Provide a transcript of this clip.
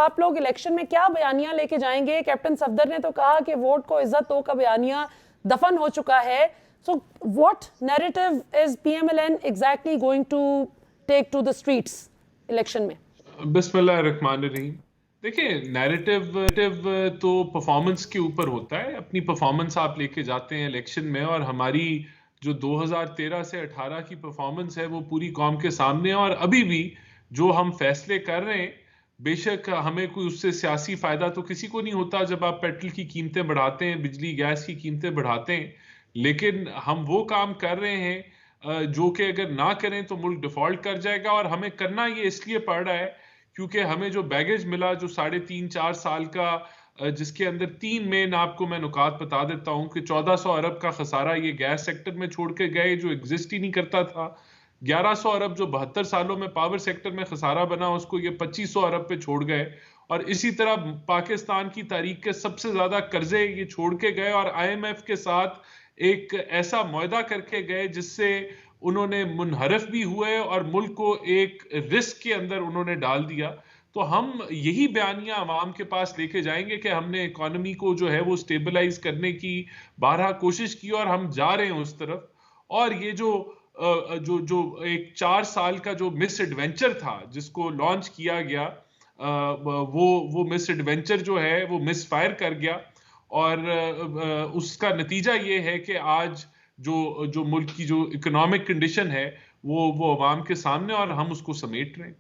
आप लोग इलेक्शन में क्या बयानियां लेके जाएंगे? कैप्टन सफदर ने तो कहा कि वोट को इज्जत दो का बयानिया दफन हो चुका है। So what narrative is PMLN exactly going to take to the streets election में? बिस्मिल्लाहिर्रहमानिर्रहीम। देखिए, नैरेटिव तो परफॉर्मेंस के ऊपर होता है। अपनी परफॉर्मेंस आप लेके जाते हैं इलेक्शन में, और हमारी जो 2013 से 18 की परफॉर्मेंस है वो पूरी कौम के सामने है। और अभी भी जो हम फैसले कर रहे हैं, बेशक हमें कोई उससे सियासी फायदा तो किसी को नहीं होता जब आप पेट्रोल की कीमतें बढ़ाते हैं, बिजली गैस की कीमतें बढ़ाते हैं, लेकिन हम वो काम कर रहे हैं जो कि अगर ना करें तो मुल्क डिफॉल्ट कर जाएगा। और हमें करना ये इसलिए पड़ रहा है क्योंकि हमें जो बैगेज मिला, जो 3.5-4 साल का, जिसके अंदर 3 मेन आपको मैं नुकात बता देता हूं कि 1400 अरब का खसारा ये गैस सेक्टर में छोड़ के गए, जो एग्जिस्ट ही नहीं करता था। 1100 अरब जो 72 सालों में पावर सेक्टर में खसारा बना, उसको ये 2500 अरब पे छोड़ गए। और इसी तरह पाकिस्तान की तारीख के सबसे ज्यादा कर्जे ये छोड़ के गए, और आईएमएफ के साथ एक ऐसा मुआहदा करके गए जिससे उन्होंने मुनहरफ भी हुए और मुल्क को एक रिस्क के अंदर उन्होंने डाल दिया। तो हम यही बयानियां आवाम के पास लेके जाएंगे कि हमने इकोनॉमी को जो है वो स्टेबलाइज करने की बारहा कोशिश की और हम जा रहे हैं उस तरफ। और ये जो जो जो एक 4 साल का जो मिस एडवेंचर था जिसको लॉन्च किया गया, वो मिस एडवेंचर जो है वो मिस फायर कर गया। और उसका नतीजा ये है कि आज जो जो मुल्क की जो इकोनॉमिक कंडीशन है वो अवाम के सामने, और हम उसको समेट रहे हैं।